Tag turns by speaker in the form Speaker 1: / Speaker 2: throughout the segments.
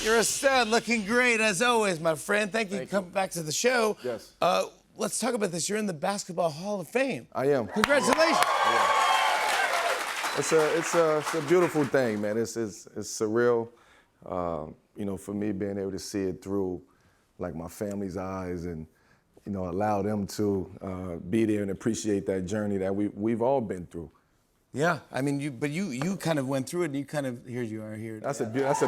Speaker 1: You're a stud, looking great as always, my friend. Thank you for coming back to the show.
Speaker 2: Yes.
Speaker 1: Let's talk about this. You're in the Basketball Hall of Fame.
Speaker 2: I am.
Speaker 1: Congratulations.
Speaker 2: It's a beautiful thing, man. It's surreal. You know, for me being able to see it through, like my family's eyes, and allow them to be there and appreciate that journey that we've all been through.
Speaker 1: Yeah, I mean, you kind of went through it, and you kind of here you are here.
Speaker 2: That's a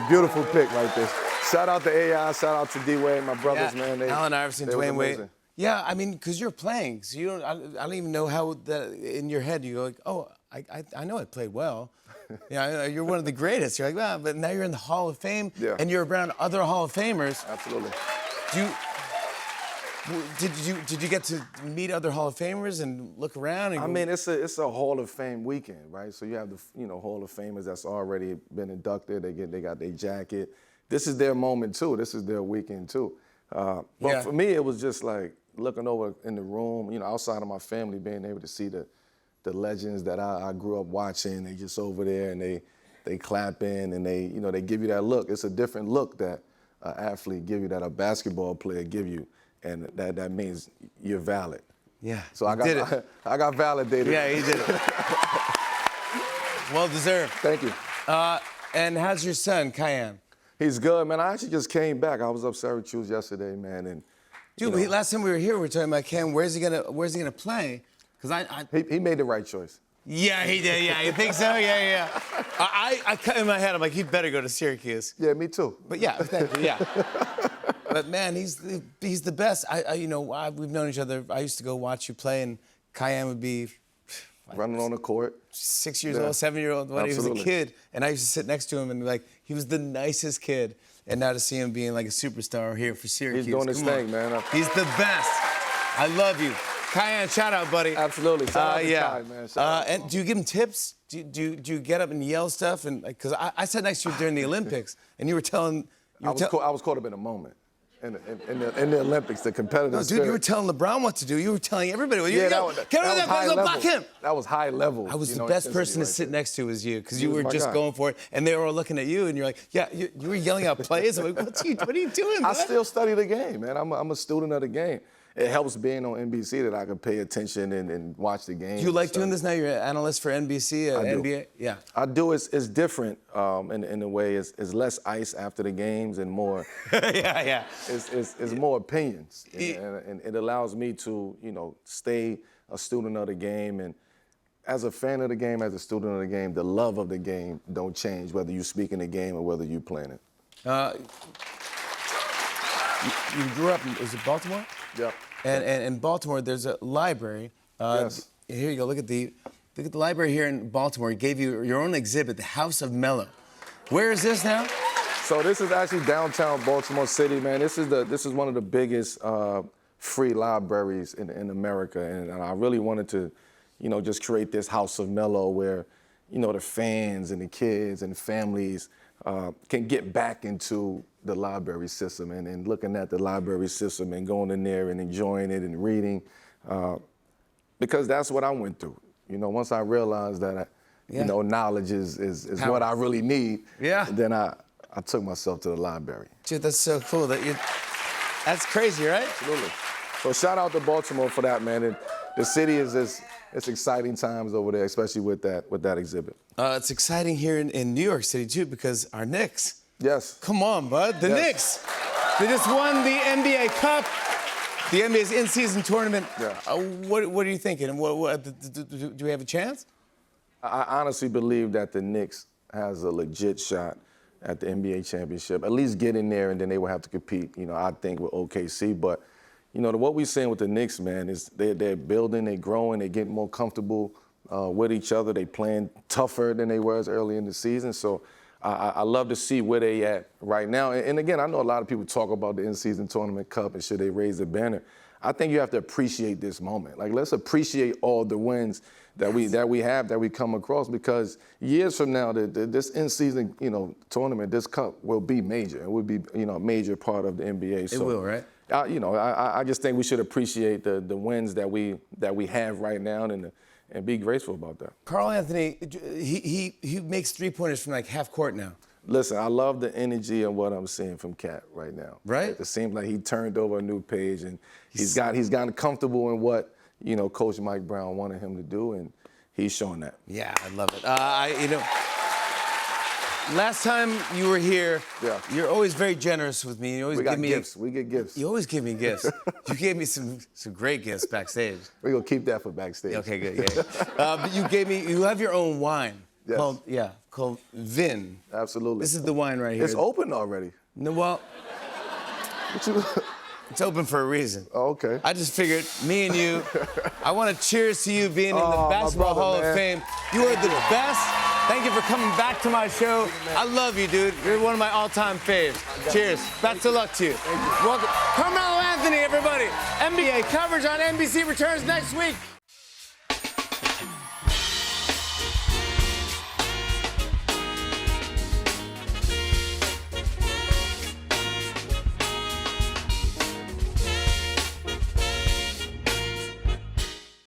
Speaker 2: beautiful pick right there. Shout out to AI, shout out to D-Wade, my brothers, man.
Speaker 1: Allen Iverson, Dwayne Wade. Yeah, I mean, because you're playing, so you don't. I don't even know how that in your head you go like, oh, I know I played well. Yeah, you're one of the greatest. You're like, well, but now you're in the Hall of Fame, and you're around other Hall of Famers.
Speaker 2: Absolutely.
Speaker 1: Did you get to meet other Hall of Famers and look around? And
Speaker 2: I mean, it's a Hall of Fame weekend, right? So you have the Hall of Famers that's already been inducted. They got their jacket. This is their moment too. This is their weekend too. But for me, it was just like looking over in the room, outside of my family, being able to see the legends that I grew up watching. They just over there and they clapping and they give you that look. It's a different look that an athlete give you, that a basketball player give you, and that means you're valid.
Speaker 1: Yeah.
Speaker 2: So I got validated.
Speaker 1: Yeah, he did it. Well deserved.
Speaker 2: Thank you.
Speaker 1: And how's your son, Kiyan?
Speaker 2: He's good, man. I actually just came back. I was up Syracuse yesterday, man, and
Speaker 1: dude, last time we were here, we were talking about Ken. Where's he gonna play? Because
Speaker 2: he made the right choice.
Speaker 1: Yeah, he did. Yeah, you think so? Yeah. I cut in my head. I'm like, he better go to Syracuse.
Speaker 2: Yeah, me too.
Speaker 1: But yeah, thank you. Yeah. But man, he's the best. We've known each other. I used to go watch you play, and Kiyan would be
Speaker 2: running on the court.
Speaker 1: 6 years old, 7-year-old when he was a kid, and I used to sit next to him and like he was the nicest kid. And now to see him being like a superstar here for Syracuse.
Speaker 2: He's doing his thing, man.
Speaker 1: He's the best. I love you. Kiyan, shout out, buddy.
Speaker 2: Absolutely. Shout out to Kai, man.
Speaker 1: And do you give him tips? Do you get up and yell stuff? And because I sat next to you during the Olympics, and you were telling.
Speaker 2: I was caught up in a moment. In the Olympics, the competitive spirit.
Speaker 1: You were telling LeBron what to do. You were telling everybody.
Speaker 2: Get rid of that,
Speaker 1: go block him.
Speaker 2: That was high level.
Speaker 1: I was the best person to sit next to was you, because you were just going for it, and they were all looking at you, and you're like, yeah, you were yelling out plays. I'm like, what are you doing, man?
Speaker 2: I still study the game, man. I'm a student of the game. It helps being on NBC that I can pay attention and watch the game.
Speaker 1: Do you like doing this now? You're an analyst for NBC, NBA? Yeah.
Speaker 2: I do. It's different in a way. It's less ice after the games and more.
Speaker 1: Yeah.
Speaker 2: It's more opinions, and it allows me to stay a student of the game. And as a fan of the game, as a student of the game, the love of the game don't change whether you speak in the game or whether you playing it.
Speaker 1: You grew up is it Baltimore?
Speaker 2: Yeah.
Speaker 1: And in Baltimore, there's a library.
Speaker 2: Yes.
Speaker 1: Here you go. Look at the library here in Baltimore. It gave you your own exhibit, the House of Mellow. Where is this now?
Speaker 2: So this is actually downtown Baltimore City, man. This is one of the biggest free libraries in America, and I really wanted to, just create this House of Mellow where, the fans and the kids and families can get back into the library system and looking at the library system and going in there and enjoying it and reading, because that's what I went through. Once I realized that, knowledge is what I really need.
Speaker 1: Yeah.
Speaker 2: Then I took myself to the library.
Speaker 1: Dude, that's so cool. That's crazy, right?
Speaker 2: Absolutely. So shout out to Baltimore for that, man. And the city it's exciting times over there, especially with that exhibit.
Speaker 1: It's exciting here in New York City too, because our Knicks.
Speaker 2: Yes.
Speaker 1: Come on, bud. The Knicks. They just won the NBA Cup, the NBA's in-season tournament.
Speaker 2: Yeah.
Speaker 1: What are you thinking? Do we have a chance?
Speaker 2: I honestly believe that the Knicks has a legit shot at the NBA championship. At least get in there, and then they will have to compete, I think, with OKC. But, what we're seeing with the Knicks, man, is they're building, they're growing, they're getting more comfortable with each other. They playing tougher than they was early in the season. So I love to see where they at right now. And again, I know a lot of people talk about the in-season tournament cup and should they raise the banner. I think you have to appreciate this moment. Like, let's appreciate all the wins that we come across, because years from now, this in-season, tournament, this cup will be major. It will be, a major part of the NBA.
Speaker 1: It will, right?
Speaker 2: I just think we should appreciate the wins that we have right now and be grateful about that.
Speaker 1: Karl Anthony, he makes three-pointers from like half court now.
Speaker 2: Listen, I love the energy and what I'm seeing from Cat right now.
Speaker 1: Right?
Speaker 2: It seems like he turned over a new page, and he's gotten comfortable in what Coach Mike Brown wanted him to do, and he's showing that.
Speaker 1: Yeah, I love it. Last time you were here, you're always very generous with me. You always
Speaker 2: We got
Speaker 1: give me
Speaker 2: gifts. We get gifts.
Speaker 1: You always give me gifts. You gave me some great gifts backstage.
Speaker 2: We're gonna keep that for backstage.
Speaker 1: Okay, good. Yeah. But you have your own wine.
Speaker 2: Yes.
Speaker 1: Called Vin.
Speaker 2: Absolutely.
Speaker 1: This is the wine right here.
Speaker 2: It's open already.
Speaker 1: No, well, it's open for a reason.
Speaker 2: Oh, okay.
Speaker 1: I just figured, me and you, I want to cheers to you being in the
Speaker 2: my
Speaker 1: Basketball
Speaker 2: brother,
Speaker 1: Hall of
Speaker 2: man.
Speaker 1: Fame. You are the best. Thank you for coming back to my show. I love you, dude. You're one of my all-time faves. Cheers. Best of luck to you. Welcome. Carmelo Anthony, everybody. NBA coverage on NBC returns next week.